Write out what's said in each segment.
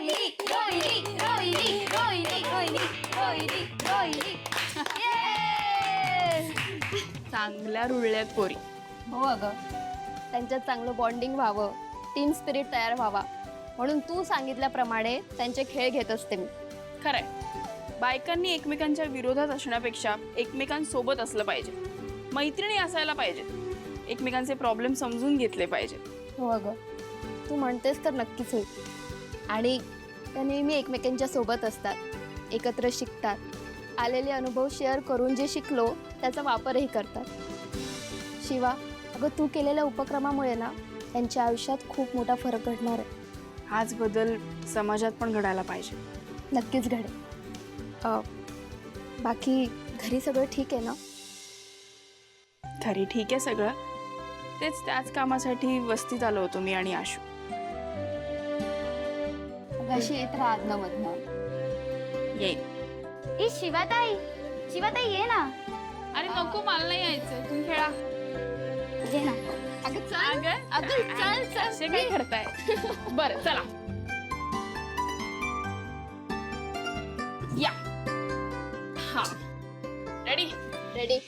रोहिणी रोहिणी रोहिणी रोहिणी रोहिणी रोहिणी रोहिणी चांगल्या रुळल्यात पोरी. हो अगं, त्यांच्यात चांगलं बॉन्डिंग व्हावं, टीम स्पिरिट तयार व्हावा म्हणून तू सांगितल्याप्रमाणे त्यांचे खेळ घेत असते मी. खरंय, बायकांनी एकमेकांच्या विरोधात असण्यापेक्षा एकमेकांसोबत असलं पाहिजे, मैत्रिणी असायला पाहिजेत, एकमेकांचे प्रॉब्लेम समजून घेतले पाहिजेत. हो अगं, तू म्हणतेस तर नक्कीच होईल. आणि त्या नेहमी एकमेकांच्या सोबत असतात, एकत्र शिकतात, आलेले अनुभव शेअर करून जे शिकलो त्याचा वापरही करतात. शिवा, अगं तू केलेल्या उपक्रमामुळे ना त्यांच्या आयुष्यात खूप मोठा फरक घडणार आहे. हाच बदल समाजात पण घडायला पाहिजे. नक्कीच घडेल. बाकी घरी सगळं ठीक आहे ना? खरी ठीक आहे सगळं. तेच त्याच कामासाठी वस्तीत आलो होतो मी आणि आशू. अशी येत राहा आदनामधनं. येईल. ए शिवाताई, शिवाताई ये ना. अरे नको, मला नाही यायचं, तुम्ही खेळा. ये ना. अगं चल, अगं चल चल. असे काय करताय? बरं चला या. हा, रेडी? रेडी.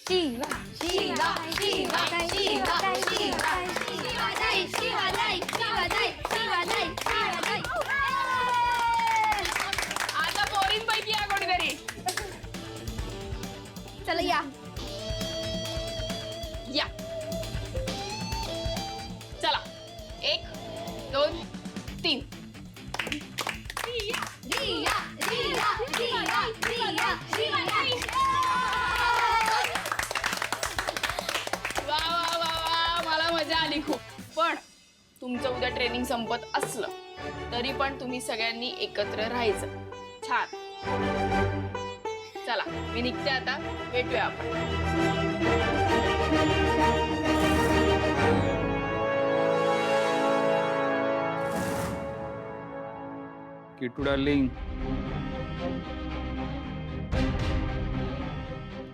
शिवा शिवा शिवा शिवा शिवा शिवाताई शिवाताई शिवाताई शिवाताई शिवाताई. आता पोरींपैकी या कोणीतरी. चला या. या चला, 1 2 3. रिया रिया रिया रिया शिवाताई. वा वा वा वा, मला मजा आली खूप. पण तुमचं उद्या ट्रेनिंग संपत असलं तरी पण तुम्ही सगळ्यांनी एकत्र राहायचं. छान. चला मी निघते आता, भेटूया आपण. किटू डार्लिंग.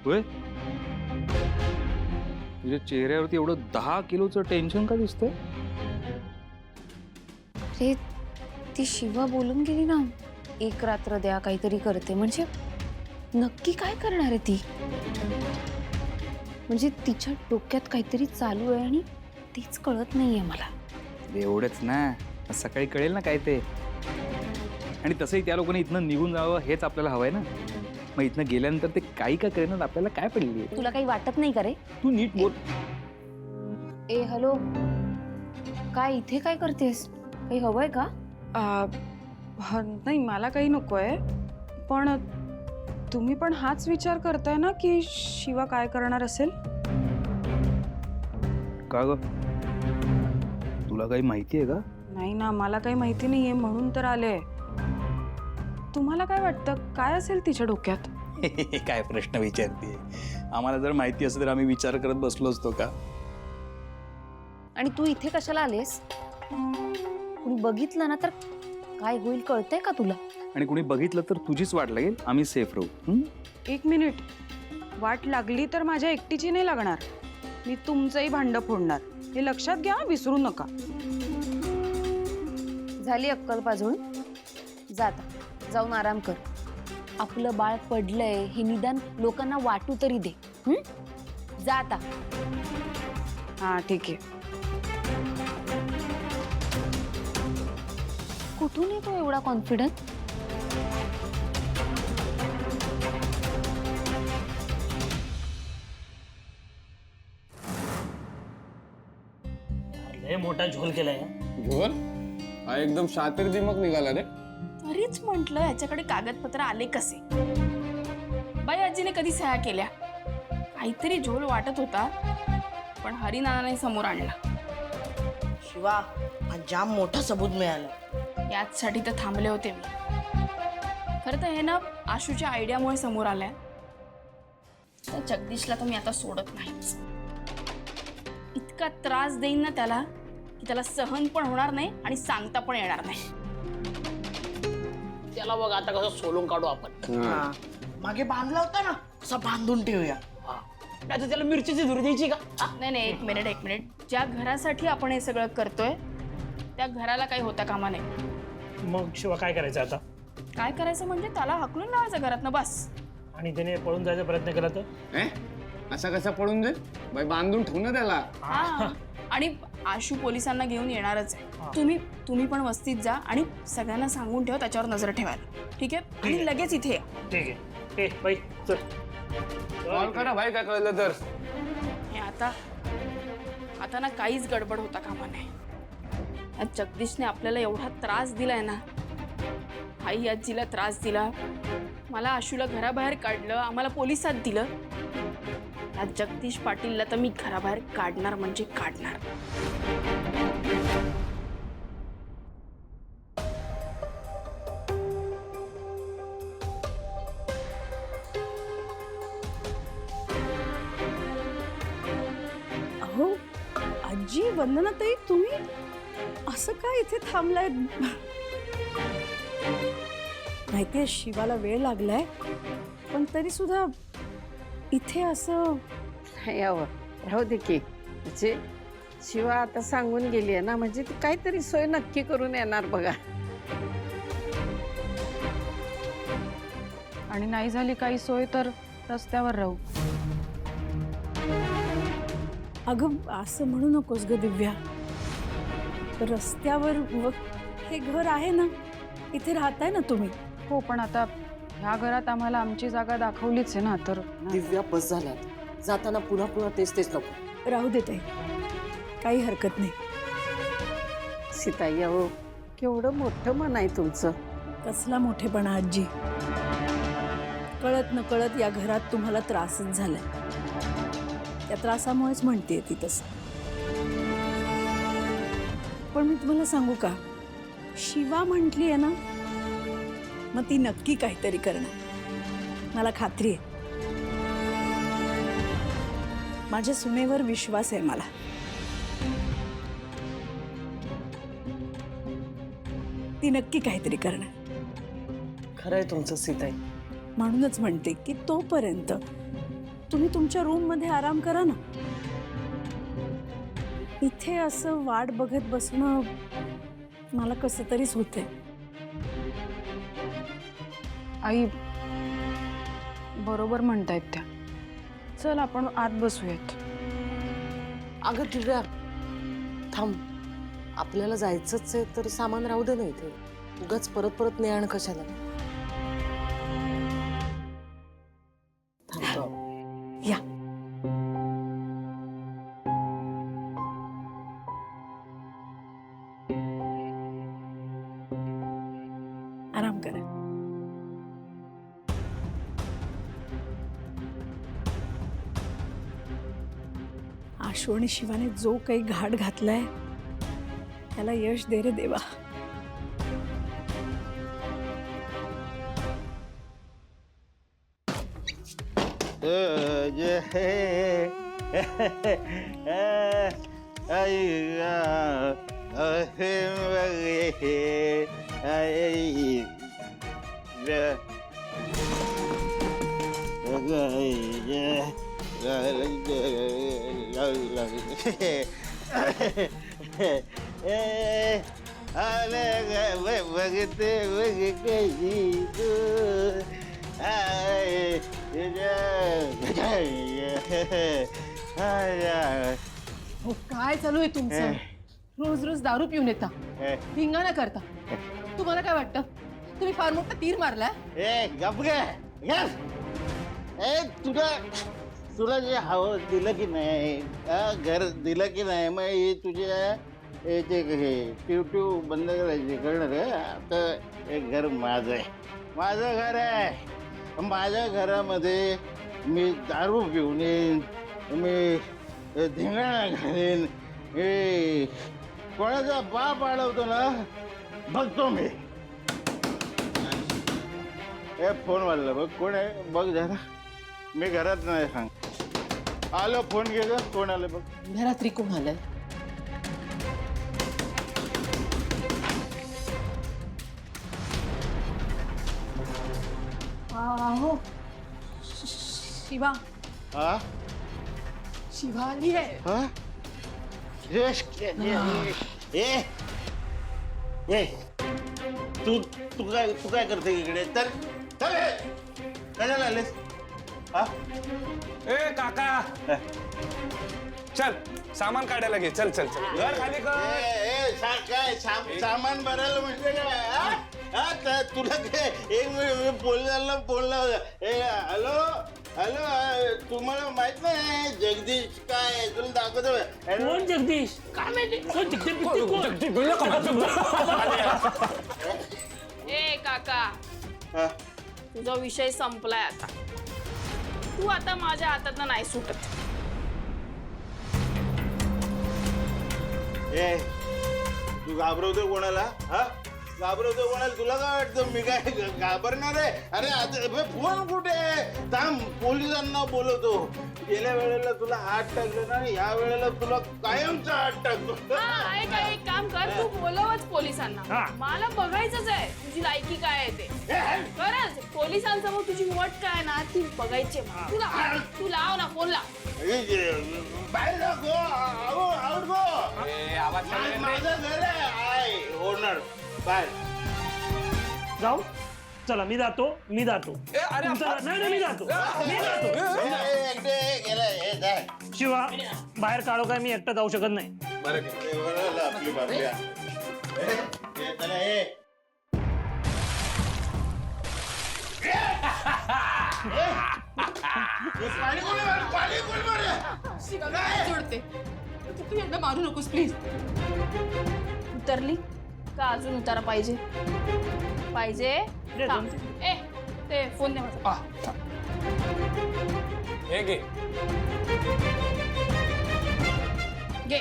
होय, तुझ्या चेहऱ्यावरती एवढं 10 किलोचं टेन्शन का दिसतंय? रे, ती शिवा बोलून गेली ना, 1 रात्र द्या काहीतरी करते, म्हणजे नक्की काय करणार आहे ती? म्हणजे तिच्या डोक्यात काहीतरी चालू आहे आणि तीच कळत नाहीये मला. एवढंच ना, सकाळी कळेल ना काय ते. आणि तसंही त्या लोकांनी इथनं निघून जावं हेच आपल्याला हवंय ना. मग इथनं गेल्यानंतर ते काही का करेना, आपल्याला काय पडली? तुला काही वाटत नाही का रे? तू नीट बोल. ए हॅलो, काय इथे काय करतेस? काही हवंय का? नाही, मला काही नकोय, पण तुम्ही पण हाच विचार करताय ना की शिवा काय करणार असेल? का ग, तुला काही माहिती आहे का? नाही ना, मला काही माहिती नाहीये म्हणून तर आले. तुम्हाला काय वाटतं, काय असेल तिच्या डोक्यात? काय प्रश्न विचारते? आम्हाला जर माहिती असतं तर आम्ही विचार करत बसलो असतो का? आणि तू इथे कशाला आलेस? कुणी बघितलं ना तर काय होईल कळतंय का तुला? आणि कुणी बघितलं तर तुझीच वाट लागेल, आम्ही सेफ राहू. 1 मिनिट, वाट लागली तर माझ्या एकटीची नाही लागणार. मी तुमचंही भांडं फोडणार, हे लक्षात घ्या, विसरू नका. झाली अक्कल पाजून? जात जाऊन आराम कर. आपलं बाळ पडलंय हे निदान लोकांना वाटू तरी दे. जा आता. हा ठीक आहे. कुठून येतो एवढा कॉन्फिडन्स? लय मोठा झोल केलाय. झोल हा एकदम शातीर दिमक निघाला रे. तरीच म्हंटल याच्याकडे कागदपत्र आले कसे. बाई आजीने कधी सह्या केल्या? काहीतरी झोल वाटत होता, पण हरिनानाने समोर आणला. शिवा, हा जाम मोठा सबूत मिळाला. याचसाठी तर थांबले होते मी. खरं तर हे ना आशूच्या आयडियामुळे समोर आल्या. त्या जगदीशला तर मी आता सोडत नाहीच. इतका त्रास देईन ना त्याला की त्याला सहन पण होणार नाही आणि सांगता पण येणार नाही. त्याला बघ आता कसं सोलून काढू आपण. मागे बांधला होता ना, असा बांधून ठेवूया. नाही तर त्याला मिरचीची धुरी द्यायची का? नाही नाही, एक मिनिट. ज्या घरासाठी आपण हे सगळं करतोय त्या घराला काही होता कामा नये. मग शिवा काय करायचं आता? काय करायचं म्हणजे त्याला हाकलून लावायचं घरातनं बस. आणि त्याने पळून जायचा प्रयत्न केला तर? असा कसा पळून जाईल बाई? बांधून ठेवू ना त्याला. हा. आणि आशू पोलिसांना घेऊन येणारच आहे. तुम्ही पण वस्तीत जा आणि सगळ्यांना सांगून ठेवा त्याच्यावर नजर ठेवायला. ठीक आहे? आणि लगेच इथे या. ठीक आहे. बाई चल. कॉल करा भाई काय कळलं तर. हे आता ना काहीच गडबड होता कामा नये. आज जगदीशने आपल्याला एवढा त्रास दिलाय ना, आई आजीला त्रास दिला, मला आशूला घराबाहेर काढलं, आम्हाला पोलिसात दिलं. आज जगदीश पाटीलला तर मी घराबाहेर काढणार म्हणजे काढणार. अहो आजी वंदनाताई, तुम्ही असं काय इथे थांबलाय? माहितीये शिवाला वेळ लागलाय, पण तरी सुद्धा इथे असं. यावं राहू दे की. म्हणजे शिवा आता सांगून गेली आहे ना, म्हणजे ती काहीतरी सोय नक्की करून येणार बघा. आणि नाही झाली काही सोय तर रस्त्यावर राहू. अगं असं म्हणू नकोस ग दिव्या. रस्त्यावर हे घर आहे ना, इथे राहताय ना तुम्ही. हो, पण आता ह्या घरात आम्हाला आमची जागा दाखवलीच आहे ना. तर दिव्या बस झाल्यात. जाताना पुन्हा पुन्हा तेच नको. राहू देते, काही हरकत नाही. सीताई अहो, केवढं मोठं मन आहे तुमचं. कसला मोठेपणा आजी. कळत न कळत या घरात तुम्हाला त्रासच झालाय. त्या त्रासामुळेच म्हणते ती तसं. पण मी तुम्हाला सांगू का, शिवा म्हटली आहे ना, मग ती नक्की काहीतरी करणार, मला खात्री आहे. माझ्या सुनेवर विश्वास आहे मला. ती नक्की काहीतरी करणार. खरंय तुमचं सीताई. म्हणूनच म्हणते की तोपर्यंत तुम्ही तुमच्या रूम मध्ये आराम करा ना. इथे असं वाट बघत बसणं मला कसं तरीच होतंय. आई बरोबर म्हणतायत त्या. चल आपण आत बसूयात. अगं दिव्या थांब. आपल्याला जायचंच आहे तर सामान राहू दे ना इथे. उगाच परत ने आण कशाला. थांबतो. या आराम करा. आशू आणि शिवाने जो काही घाट घातलाय त्याला यश दे रे देवा. काय चालू आहे तुमचं? रोज रोज दारू पिऊन येता, धिंगाणा करता. तुम्हाला काय वाटतं तुम्ही फार मोठा तीर मारलाय? तुला जे हवं दिलं की नाही, घर दिलं की नाही, मग हे तुझ्या ते ट्यूब बंद करायचे कळणार. आता हे घर माझं आहे, माझं घर आहे. माझ्या घरामध्ये मी दारू पिऊन येईन, मी धिंगाणा घालेन, हे कोणाचा बाप अडवतो ना बघतो मी. हे फोन वाजला बघ. कोण आहे बघ जरा. मी घरात नाही. सांग. आलो. फोन घे. कोण आलं बघ. घरात कोण आलंय? हो शिवा. हा शिवा आली आहे. हा ए तू काय करते इकडे? चल चल कशाला आलेस? हा ए काका चल सामान काढायला घे. चल चल चल घर खाली कर. काय सामान भरायला म्हणजे काय? हा तर तुला काय एक मिनिट पोलिसांना फोन लावला. हॅलो हॅलो तुम्हाला माहित नाही जगदीश काय तुला दाखवतो. कोण जगदीश? काय माहिती कोण जगदीश? ए काका, हा तुझा विषय संपलाय आता. तू आता माझ्या हातात नाही सुटत. ए तू घाबरवतो कोणाला? हा घाबरवतो कोणाला? तुला काय वाटतं मी काय घाबरणार आहे? अरे आता फोन कुठे आहे? थांब पोलिसांना बोलवतो. गेल्या वेळेला तुला हात टाकलं ना, या वेळेला तुला कायमचा हात टाकतो. हा, एक काम कर, तू बोलवच पोलिसांना. हा. मला बघायचंच आहे तुझी लायकी काय आहे ते. खरंच पोलिसांसमोर तुझी वट काय ना ती बघायची. तू लाव ना फोन लाव. बाहेर जा गो, आउट गो. माझं घर आहे ओनर. बाहेर जाऊ चला मी जातो. तुमचा- नाही मी जातो. शिवा बाहेर काढू काय? मी एकटा जाऊ शकत नाही. आपली बाबली सोडते तू यांना मारू नकोस प्लीज. उतरली का अजून उतारा पाहिजे? दे थांब. ए ते फोन दे माझा. हे घे. घे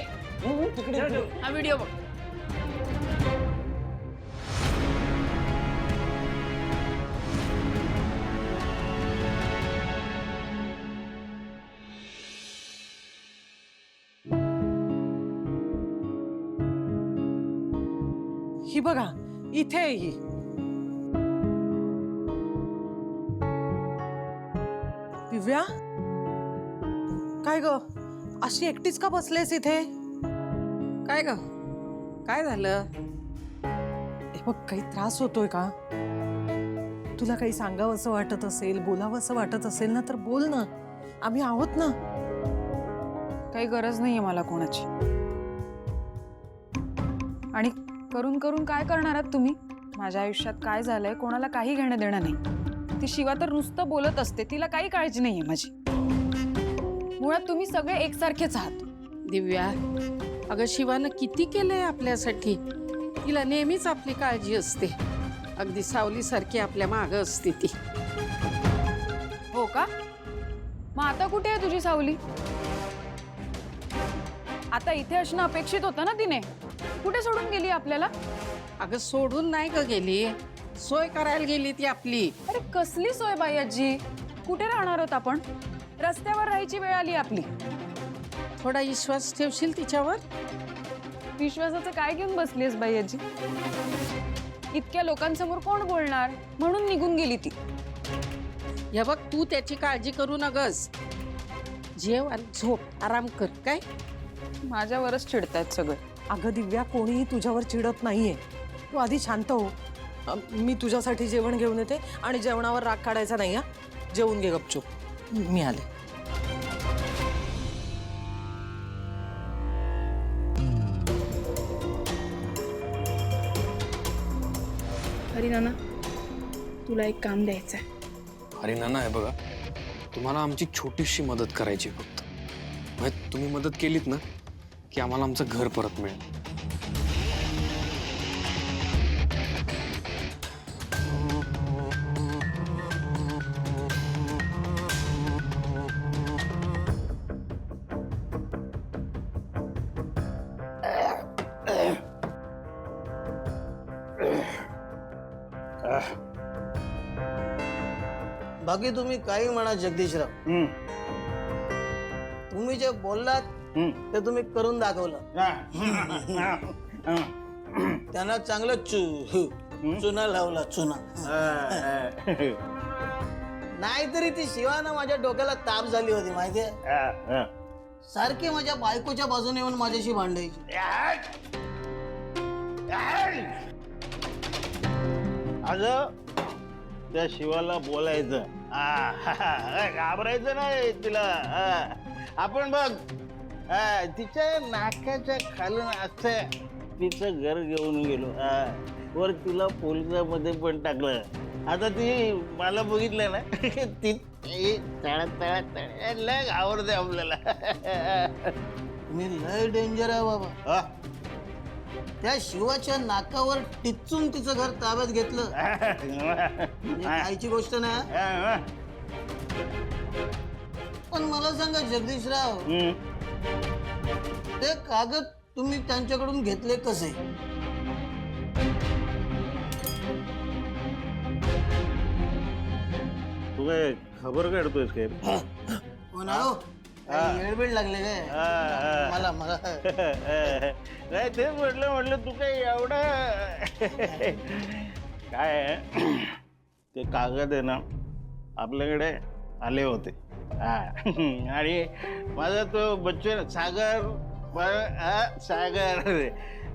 हा व्हिडिओ बघ. ही बघा इथे आहे ही. दिव्या काय ग अशी एकटीच का बसलेस इथे? काय ग काय झालं? हे बघ काही त्रास होतोय का? तुला काही सांगावंसं वाटत असेल, बोलावंसं वाटत असेल ना तर बोल ना, आम्ही आहोत ना. काही गरज नाहीये मला कोणाची. आणि करून करून काय करणार आहात तुम्ही? माझ्या आयुष्यात काय झालंय कोणाला काही घेणं देणं नाही. ती शिवा तर नुसतं बोलत असते, तिला काही काळजी नाहीये माझी. मुळात तुम्ही सगळे एकसारखेच आहात. दिव्या अगं शिवानं किती केलंय आपल्यासाठी. तिला नेहमीच आपली काळजी असते. अगदी सावलीसारखी आपल्या मागं असते ती. हो का? मग आता कुठे आहे तुझी सावली? आता इथे असणं अपेक्षित होतं ना तिने. कुठे सोडून गेली आपल्याला? अगं सोडून नाही ग गेली, सोय करायला गेली ती आपली. अरे कसली सोय बाई आजी? कुठे राहणार आहोत आपण? रस्त्यावर राहायची वेळ आली आपली. थोडा विश्वास ठेवशील तिच्यावर? विश्वासाचं काय घेऊन बसलीस बाई आजी? इतक्या लोकांसमोर कोण बोलणार म्हणून निघून गेली ती. हे बघ तू त्याची काळजी करू नगस. जेव आणि झोप, आराम कर. काय माझ्यावरच चिडतायत सगळे. अगं दिव्या कोणीही तुझ्यावर चिडत नाहीये. तू आधी शांत हो. मी तुझ्यासाठी जेवण घेऊन येते आणि जेवणावर राग काढायचा नाही. हा जेवून घे गपचूप. मी आले. हरी नाना तुला एक काम द्यायचं आहे. अरे नाना हे बघा तुम्हाला आमची छोटीशी मदत करायची फक्त. म्हणजे तुम्ही मदत केलीत ना की आम्हाला आमचं घर परत मिळेल. बाकी तुम्ही काही म्हणा जगदीशराव, तुम्ही जे बोललात ते तुम्ही करून दाखवलं. त्यांना चांगलं चुना लावला. चुना नाहीतरी ती शिवाना माझ्या डोक्याला ताप झाली होती माहितीये. सारखी माझ्या बायकोच्या बाजूने येऊन माझ्याशी भांडायची. अगं त्या शिवाला बोलायचं घाबरायचं नाही तिला. आपण बघ तिच्या नाकाच्या खालून असं तिचं घर घेऊन गेलो. वर तिला पोलिसामध्ये पण टाकलं. आता ती मला बघितलं ना ती लय घाबरते आपल्याला. तुम्ही लय डेंजर आहे बाबा. त्या शिवाच्या नाकावर टिचून तिचं घर ताब्यात घेतलं कायची गोष्ट नाही. पण मला सांगा जगदीशराव, ते कागद तुम्ही त्यांच्याकडून घेतले कसे? तू काय खबर काढतोयस काय? हो ना हो, येडबीड लागले काय मला मला नाही तेच म्हटलं तू काय एवढा काय ते कागद आहे ना आपल्याकडे आले होते. आणि माझा तो बच्चन सागर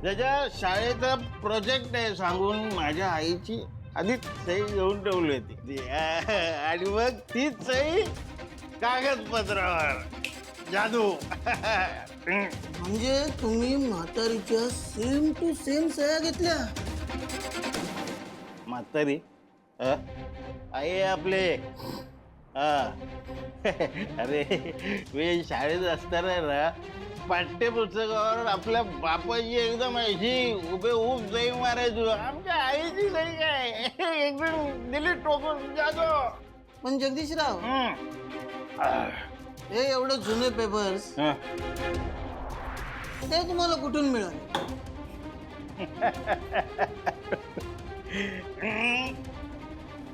त्याच्या शाळेचा प्रोजेक्ट आहे सांगून माझ्या आईची आधीच सही घेऊन ठेवली होती. आणि मग ती सही कागदपत्रावर. जादू. म्हणजे तुम्ही म्हातारीच्या सेम टू सेम सह्या घेतल्या? म्हातारी आई आपले. अरे मी शाळेत असताना ना पाठ्यपुस्तकावर आपल्या बापाची एकदम अशी उभेऊब सही मारायचो. आमच्या आईची सही काय एकदम दिली टोकून. जादू. पण जगदीशराव, हे एवढे जुने पेपर्स ते तुम्हाला कुठून मिळाले?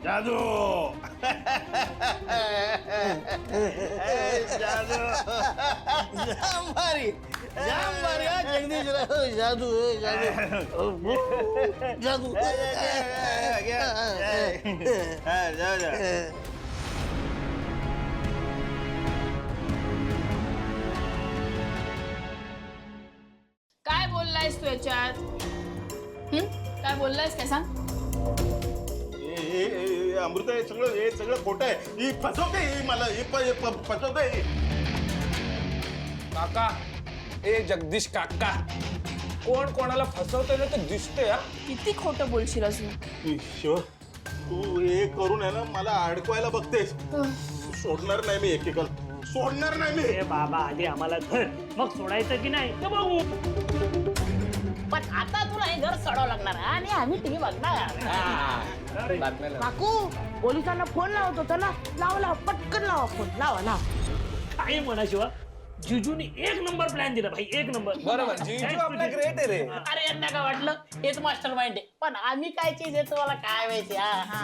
जादू. जादू. जाम भारी हा जगदीशराव. जादू जादू जादू. काय बोललायस तू याच्यात? काय बोललायस काय सांग? अमृता हे सगळं खोटं आहे. ही फसवते, ही मला फसवते. काका, ए जगदीश काका, कोण कोणाला फसवतंय ना ते दिसतंय. किती खोटं बोलशील अजून? शिव, तू हे करून आहे ना मला अडकवायला बघतेस. सोडणार नाही मी एकेकाला. सोडणार नाही मी. बाबा आधी आम्हाला धर, मग सोडायचं की नाही ते बघू. पण आता तुला हे घर सोडावं लागणार आणि आम्ही टीव्ही बघणार. काकू, पोलिसांना फोन लावत होता ना. लावा पटकन लावा फोन. लावा. काही म्हणा शिवा, जिजूने एक नंबर प्लॅन दिला भाई, एक नंबर. बरोबर, जीजू आपला ग्रेट आहे रे. अरे यांना काय वाटलं हेच मास्टर माइंड आहे, पण आम्ही काय चीज आहे तुम्हाला काय माहिती.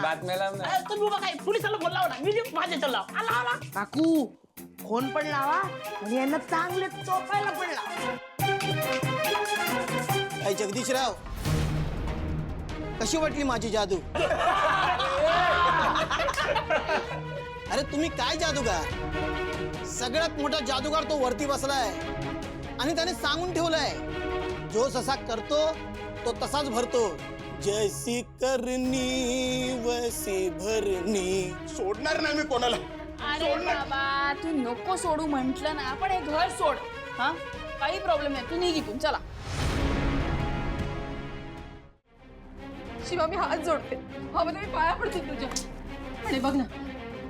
बातम्याला तुम्ही बघा पोलिसाला फोन लावा ना. मी माझ्या लावा. आला काकू, फोन पण लावा आणि यांना चांगले चोपायला पण लावा. काय जगदीशराव, कशी वाटली माझी जादू? अरे तुम्ही काय जादूगार? सगळ्यात मोठा जादूगार तो वरती बसलाय आणि त्याने सांगून ठेवलाय, जो जसा करतो तो तसाच भरतो. जैसी करनी वैसी भरनी. सोडणार नाही मी कोणाला. अरे बाबा, तू नको सोडू म्हंटल ना. आपण हे घर सोड. हा, काही प्रॉब्लेम नाही. तू निघ इथून. चला. शिवा, मी हात जोडते. मी पाया पडते तुझ्या. आणि बघ ना,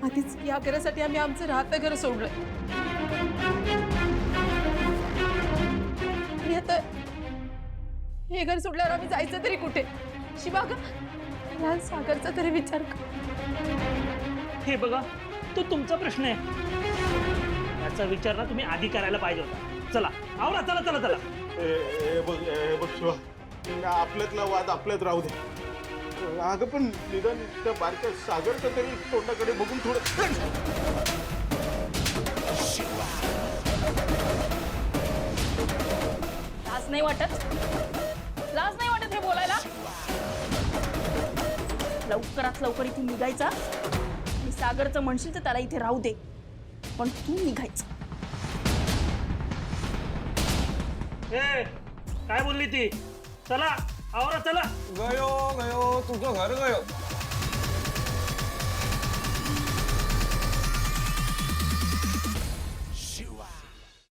आधीच या घरासाठी आम्ही आमचं राहतं घर सोडलंय. आणि आता हे घर सोडल्यावर आम्ही जायचं तरी कुठे? शिवा ग, लहान सागरचा तरी विचार कर. हे बघा, तो तुमचा प्रश्न आहे. याचा विचार ना तुम्ही आधी करायला पाहिजे होता. चला आवरा, चला चला चला. बघ शिवा, आपल्यातला वाद आपल्यात राहू दे. अगं पण निदान त्या बारक्या सागरचं तरी तोंडाकडे बघून थोडं. लाज नाही वाटत? लाज नाही वाटत हे बोलायला? लवकरात लवकर इथून निघायचा. मी सागरचं म्हणशील तर त्याला इथे राहू दे, पण तू निघायचं. काय बोलली ती? चला आवरा चला गयो गयो तुझं घर गयो